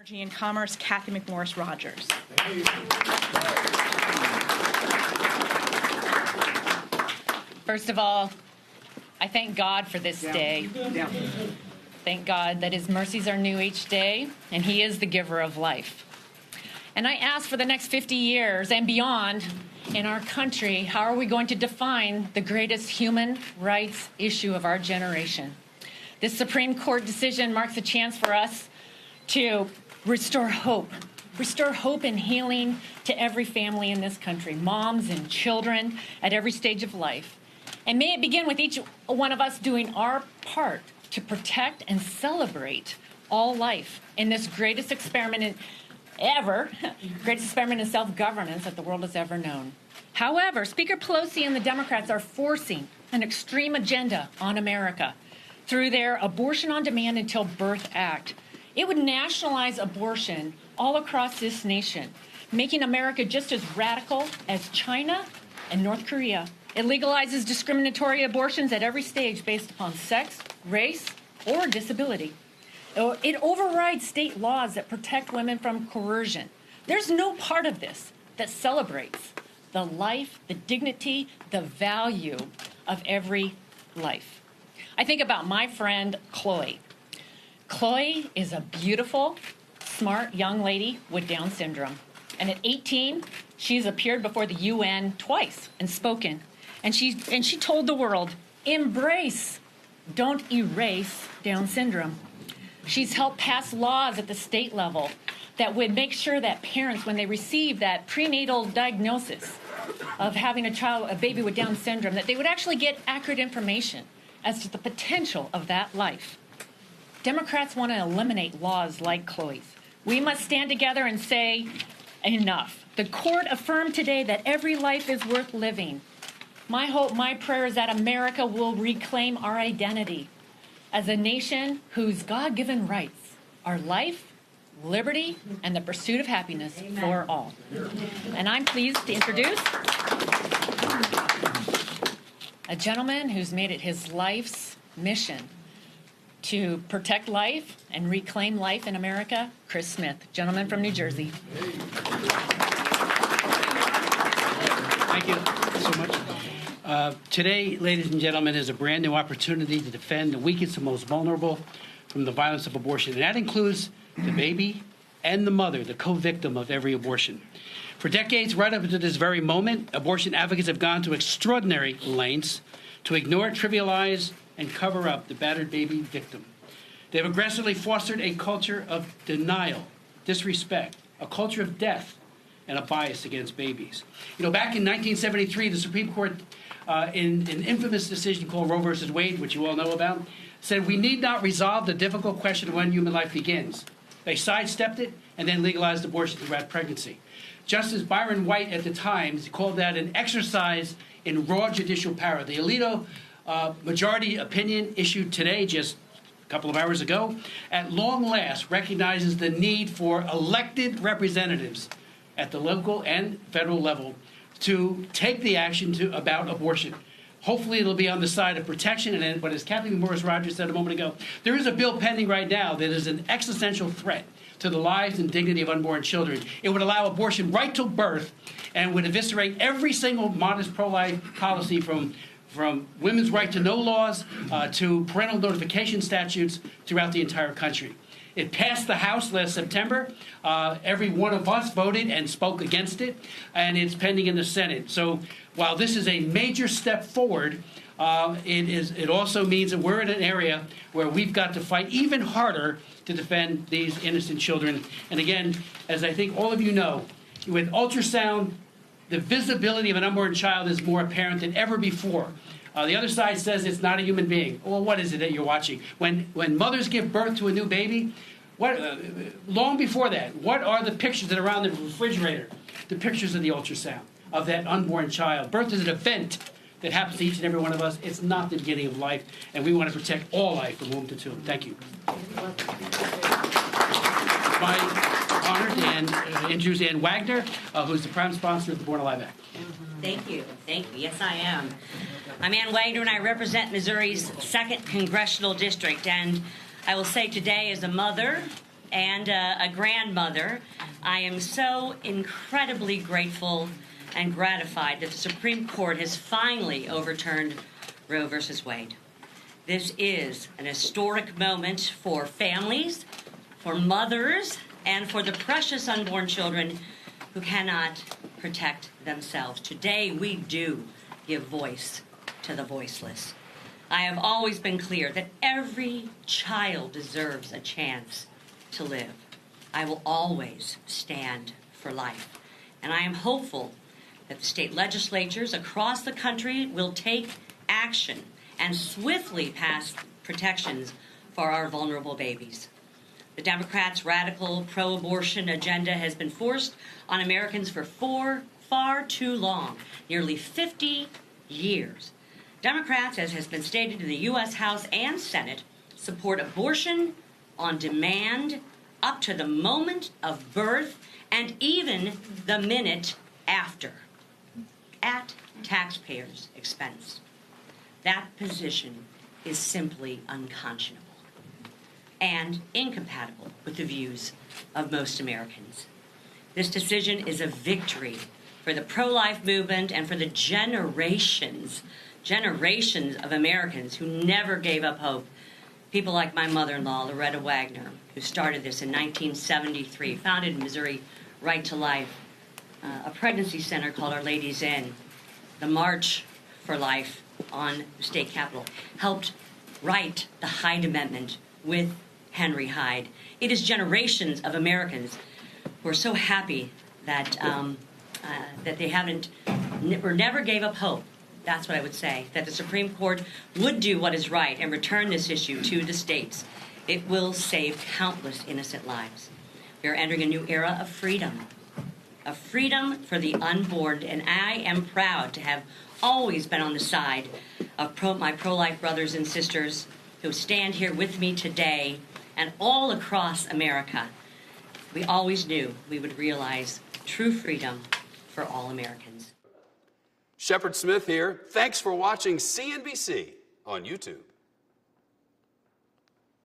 Energy and Commerce, Cathy McMorris Rodgers. First of all, I thank God for this day. Thank God that His mercies are new each day, and He is the giver of life. And I ask for the next 50 years and beyond in our country, how are we going to define the greatest human rights issue of our generation? This Supreme Court decision marks a chance for us to restore hope and healing to every family in this country, moms and children at every stage of life. And may it begin with each one of us doing our part to protect and celebrate all life in this greatest experiment greatest experiment in self-governance that the world has ever known. However, Speaker Pelosi and the Democrats are forcing an extreme agenda on America through their Abortion on Demand Until Birth Act. It would nationalize abortion all across this nation, making America just as radical as China and North Korea. It legalizes discriminatory abortions at every stage based upon sex, race, or disability. It overrides state laws that protect women from coercion. There's no part of this that celebrates the life, the dignity, the value of every life. I think about my friend, Chloe. Chloe is a beautiful, smart young lady with Down syndrome. And at 18, she's appeared before the UN twice and spoken. And she told the world, embrace, don't erase Down syndrome. She's helped pass laws at the state level that would make sure that parents, when they receive that prenatal diagnosis of having a baby with Down syndrome, that they would actually get accurate information as to the potential of that life. Democrats want to eliminate laws like Chloe's. We must stand together and say, enough. The court affirmed today that every life is worth living. My hope, my prayer is that America will reclaim our identity as a nation whose God-given rights are life, liberty, and the pursuit of happiness for all. And I'm pleased to introduce a gentleman who's made it his life's mission to protect life and reclaim life in America, Chris Smith, gentleman from New Jersey. Thank you so much. Today, ladies and gentlemen, is a brand new opportunity to defend the weakest and most vulnerable from the violence of abortion. And that includes the baby and the mother, the co-victim of every abortion. For decades, right up to this very moment, abortion advocates have gone to extraordinary lengths to ignore, trivialize, and cover up the battered baby victim. They've aggressively fostered a culture of denial, disrespect, a culture of death, and a bias against babies. You know, back in 1973, the Supreme Court, in an infamous decision called Roe versus Wade, which you all know about, said we need not resolve the difficult question of when human life begins. They sidestepped it and then legalized abortion throughout pregnancy. Justice Byron White at the time called that an exercise in raw judicial power. The Alito majority opinion issued today, just a couple of hours ago, at long last recognizes the need for elected representatives at the local and federal level to take the action about abortion. Hopefully it'll be on the side of protection, but as Cathy McMorris Rodgers said a moment ago, there is a bill pending right now that is an existential threat to the lives and dignity of unborn children. It would allow abortion right till birth and would eviscerate every single modest pro-life policy from women's right to know laws to parental notification statutes throughout the entire country. It passed the House last September. Every one of us voted and spoke against it, and it's pending in the Senate. So while this is a major step forward, it also means that we're in an area where we've got to fight even harder to defend these innocent children. And again, as I think all of you know, with ultrasound, the visibility of an unborn child is more apparent than ever before. The other side says it's not a human being. Well, what is it that you're watching? When mothers give birth to a new baby, long before that, what are the pictures that are around the refrigerator? The pictures of the ultrasound of that unborn child. Birth is an event that happens to each and every one of us. It's not the beginning of life, and we want to protect all life from womb to tomb. Thank you. It's my honor to introduce Ann Wagner, who's the prime sponsor of the Born Alive Act. Thank you. Thank you. Yes, I am. I'm Ann Wagner, and I represent Missouri's 2nd Congressional District. And I will say today, as a mother and a grandmother, I am so incredibly grateful and gratified that the Supreme Court has finally overturned Roe versus Wade. This is an historic moment for families, for mothers, and for the precious unborn children who cannot protect themselves. Today, we do give voice to the voiceless. I have always been clear that every child deserves a chance to live. I will always stand for life. And I am hopeful that the state legislatures across the country will take action and swiftly pass protections for our vulnerable babies. The Democrats' radical pro-abortion agenda has been forced on Americans for far too long, nearly 50 years. Democrats, as has been stated in the U.S. House and Senate, support abortion on demand up to the moment of birth and even the minute after, at taxpayers' expense. That position is simply unconscionable and incompatible with the views of most Americans. This decision is a victory for the pro-life movement and for the generations of Americans who never gave up hope. People like my mother-in-law, Loretta Wagner, who started this in 1973, founded Missouri Right to Life, a pregnancy center called Our Lady's Inn, the March for Life on the state capitol, helped write the Hyde Amendment with Henry Hyde. It is generations of Americans who are so happy that that they haven't or never gave up hope. That's what I would say, that the Supreme Court would do what is right and return this issue to the states. It will save countless innocent lives. We are entering a new era of freedom for the unborn, and I am proud to have always been on the side of my pro-life brothers and sisters who stand here with me today and all across America. We always knew we would realize true freedom for all Americans. Shepard Smith here. Thanks for watching CNBC on YouTube.